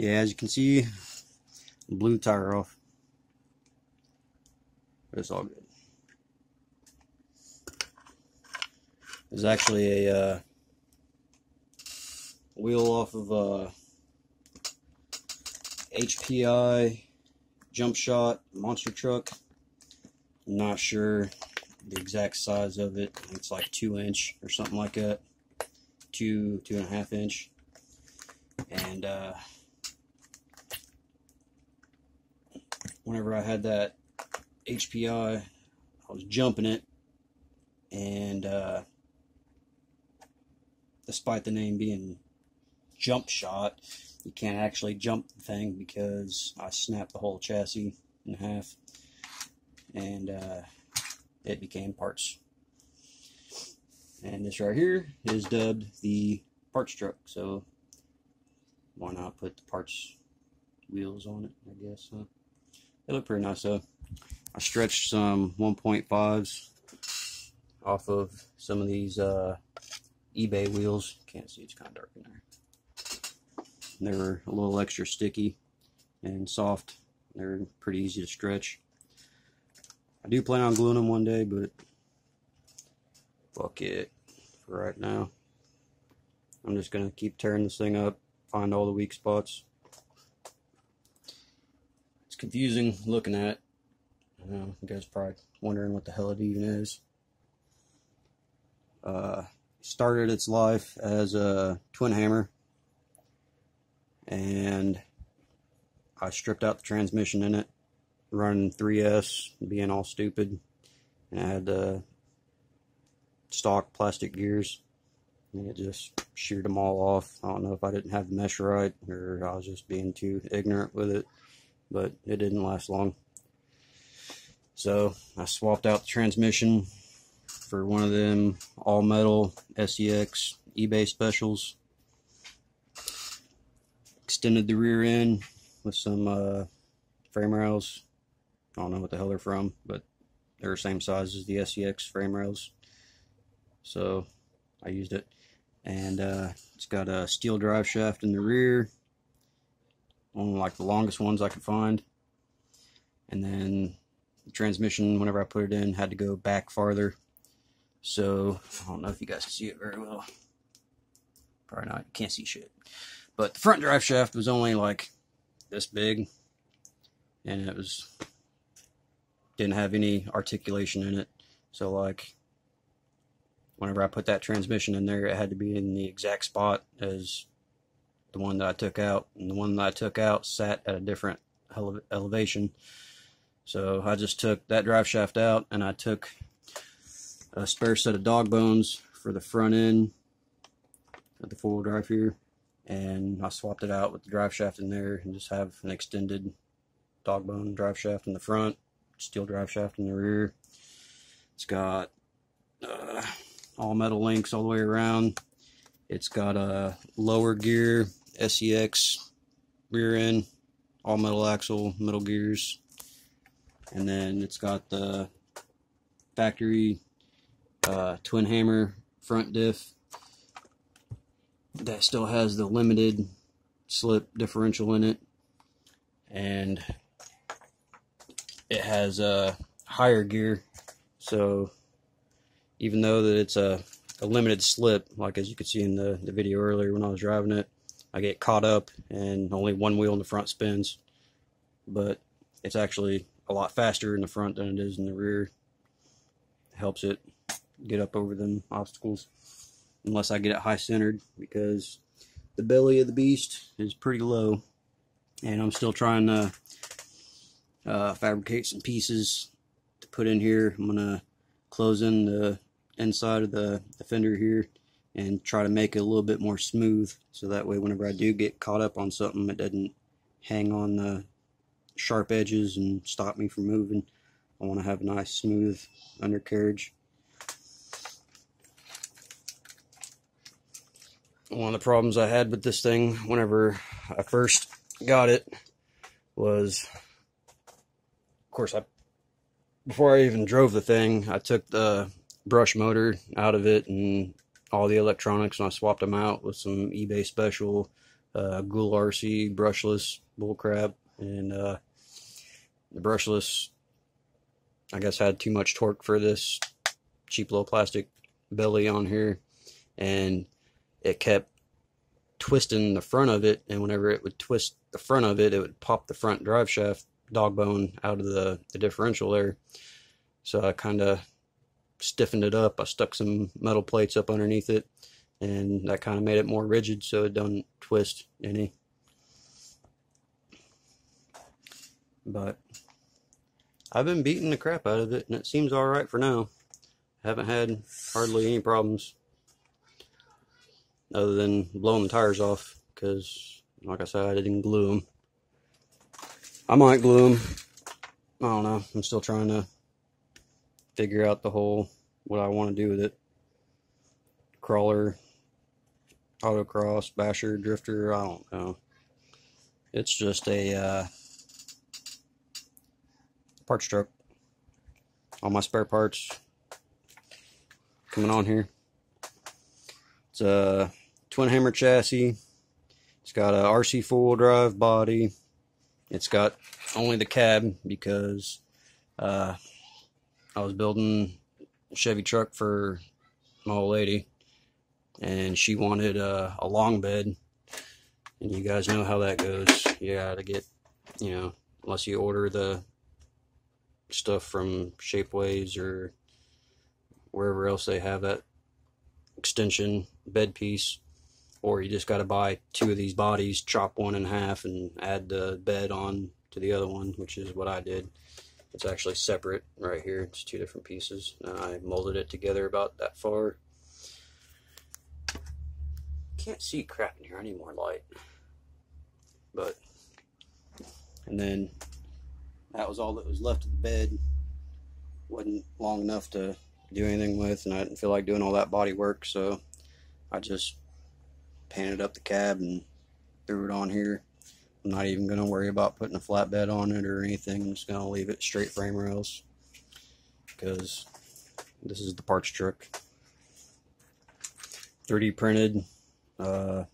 Yeah, as you can see, blew the tire off. But it's all good. There's actually a wheel off of a HPI jump shot monster truck. I'm not sure the exact size of it. It's like 2-inch or something like that. 2.5 inch. And whenever I had that HPI, I was jumping it, and despite the name being jump shot, you can't actually jump the thing because I snapped the whole chassis in half, and it became parts. And this right here is dubbed the parts truck, so why not put the parts wheels on it, I guess. They look pretty nice though. I stretched some 1.5s off of some of these eBay wheels. Can't see, it's kind of dark in there. They were a little extra sticky and soft. They're pretty easy to stretch. I do plan on gluing them one day, but fuck it for right now. I'm just gonna keep tearing this thing up, find all the weak spots. It's confusing looking at. I know you guys are probably wondering what the hell it even is. Started its life as a twin hammer, and I stripped out the transmission in it, running 3S, being all stupid, and I had the stock plastic gears, and it just sheared them all off. I don't know if I didn't have the mesh right, or I was just being too ignorant with it, but it didn't last long. So I swapped out the transmission for one of them all metal SCX eBay specials. Extended the rear end with some frame rails. I don't know what the hell they're from, but they're the same size as the SCX frame rails, so I used it. And it's got a steel drive shaft in the rear, one of like the longest ones I could find. And then the transmission, whenever I put it in, had to go back farther. So I don't know if you guys can see it very well. Probably not. You can't see shit. But the front drive shaft was only like this big, and it was didn't have any articulation in it. So like whenever I put that transmission in there, it had to be in the exact spot as the one that I took out, and the one that I took out sat at a different elevation. So I just took that drive shaft out, and I took a spare set of dog bones for the front end of the 4-wheel drive here, and I swapped it out with the drive shaft in there, and just have an extended dog bone drive shaft in the front, steel drive shaft in the rear. It's got all metal links all the way around. It's got a lower gear SCX rear end, all metal axle, metal gears, and then it's got the factory twin hammer front diff that still has the limited slip differential in it, and it has a higher gear. So even though that it's a limited slip, like as you could see in the video earlier when I was driving it, I get caught up and only one wheel in the front spins, but it's actually a lot faster in the front than it is in the rear. It helps it get up over them obstacles, unless I get it high centered, because the belly of the beast is pretty low, and I'm still trying to fabricate some pieces to put in here. I'm gonna close in the inside of the fender here and try to make it a little bit more smooth, so that way whenever I do get caught up on something, it doesn't hang on the sharp edges and stop me from moving. I want to have a nice smooth undercarriage. One of the problems I had with this thing whenever I first got it was, of course, before I even drove the thing, I took the brush motor out of it and all the electronics, and I swapped them out with some eBay special Ghoul RC brushless bullcrap, and the brushless, I guess, had too much torque for this cheap little plastic belly on here, and it kept twisting the front of it, and whenever it would twist the front of it, it would pop the front drive shaft dog bone out of the differential there. So I kind of stiffened it up. I stuck some metal plates up underneath it, and that kind of made it more rigid so it doesn't twist any. But I've been beating the crap out of it, and it seems alright for now. Haven't had hardly any problems other than blowing the tires off, because like I said, I didn't glue them. I might glue them. I don't know. I'm still trying to figure out what I want to do with it. Crawler, autocross, basher, drifter, I don't know. It's just a parts truck. All my spare parts coming on here. It's a twin hammer chassis. It's got a rc4wd drive body. It's got only the cab because I was building a Chevy truck for my old lady, and she wanted a long bed, and you guys know how that goes. You gotta get, unless you order the stuff from Shapeways or wherever else they have that extension bed piece, or you just got to buy two of these bodies, chop one in half, and add the bed on to the other one, which is what I did. It's actually separate right here. It's two different pieces. I molded it together about that far. Can't see crap in here. I need more light. But, and then that was all that was left of the bed. Wasn't long enough to do anything with, and I didn't feel like doing all that body work, so I just painted up the cab and threw it on here. I'm not even going to worry about putting a flatbed on it or anything. I'm just going to leave it straight frame rails, because this is the parts truck. 3D printed, little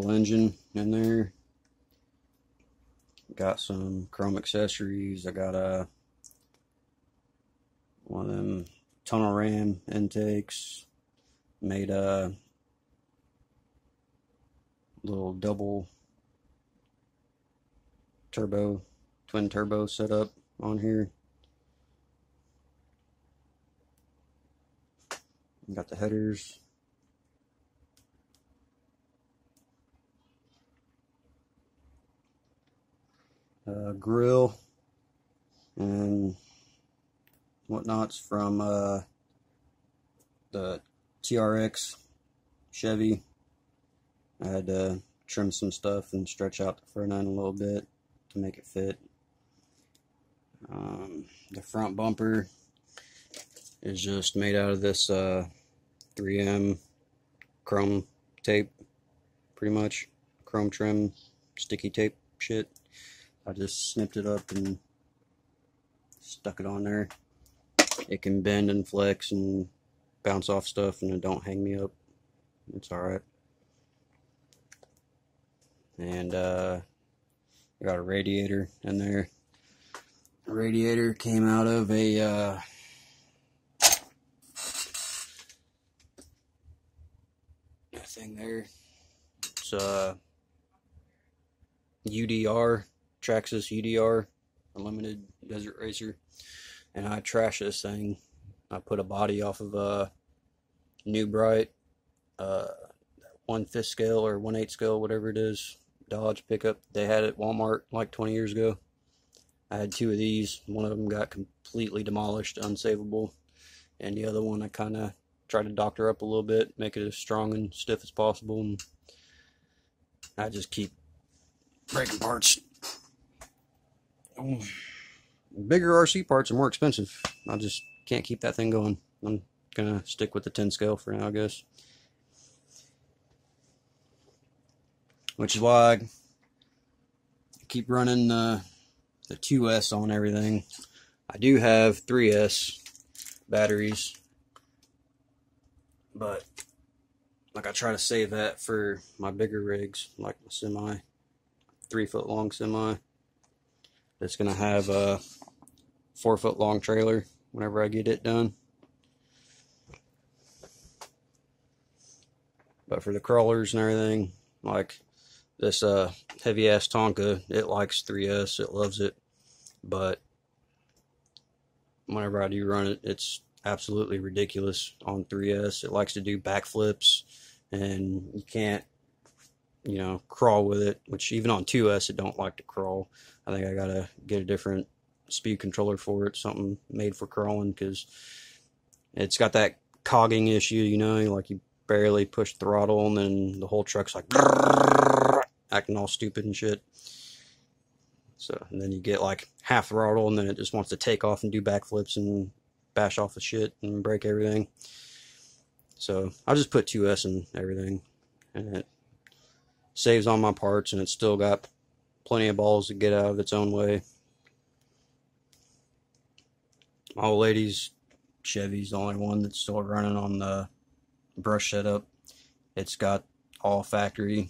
engine in there. Got some chrome accessories. I got one of them tunnel ram intakes. Made a little double turbo, twin turbo setup on here. Got the headers. Grill and whatnots from the TRX Chevy. I had to trim some stuff and stretch out the front end a little bit to make it fit. The front bumper is just made out of this 3M chrome tape, pretty much. Chrome trim, sticky tape shit. I just snipped it up and stuck it on there. It can bend and flex and bounce off stuff, and it don't hang me up. It's alright. And I got a radiator in there. The radiator came out of a thing there. It's UDR, Traxxas UDR, Unlimited Desert Racer. And I trashed this thing. I put a body off of a New Bright 1/5 scale or 1/8 scale, whatever it is, Dodge pickup. They had it at Walmart like 20 years ago. I had two of these. One of them got completely demolished, unsavable, and the other one I kind of tried to doctor up a little bit, make it as strong and stiff as possible, and I just keep breaking parts. Bigger RC parts are more expensive. I just can't keep that thing going. I'm gonna stick with the 10 scale for now, I guess. Which is why I keep running the 2S on everything. I do have 3S batteries, but like I try to save that for my bigger rigs, like my semi, 3-foot long semi. It's gonna have a 4-foot long trailer whenever I get it done. But for the crawlers and everything, like this heavy ass Tonka, it likes 3S, it loves it. But whenever I do run it, it's absolutely ridiculous on 3S. It likes to do backflips, and you can't, you know, crawl with it, which even on 2S it don't like to crawl. I think I gotta get a different speed controller for it, something made for crawling, because it's got that cogging issue, you know, like you barely push throttle and then the whole truck's like acting all stupid and shit. So, and then you get like half throttle and then it just wants to take off and do backflips and bash off the shit and break everything. So I'll just put 2S in everything, and it saves on my parts, and it's still got plenty of balls to get out of its own way. My old lady's Chevy's the only one that's still running on the brush setup. It's got all factory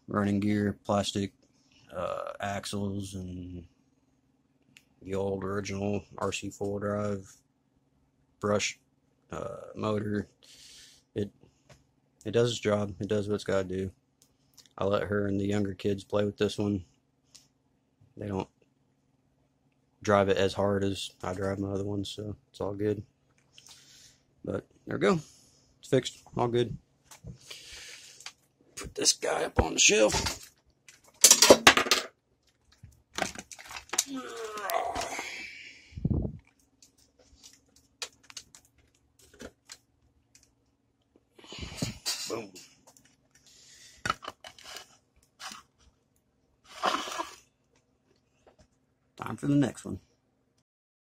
running gear, plastic axles, and the old original rc4 drive brush motor. It does its job. It does what it's got to do. I let her and the younger kids play with this one. They don't drive it as hard as I drive my other ones, so it's all good. But there we go. It's fixed. All good. Put this guy up on the shelf. Boom. Time for the next one.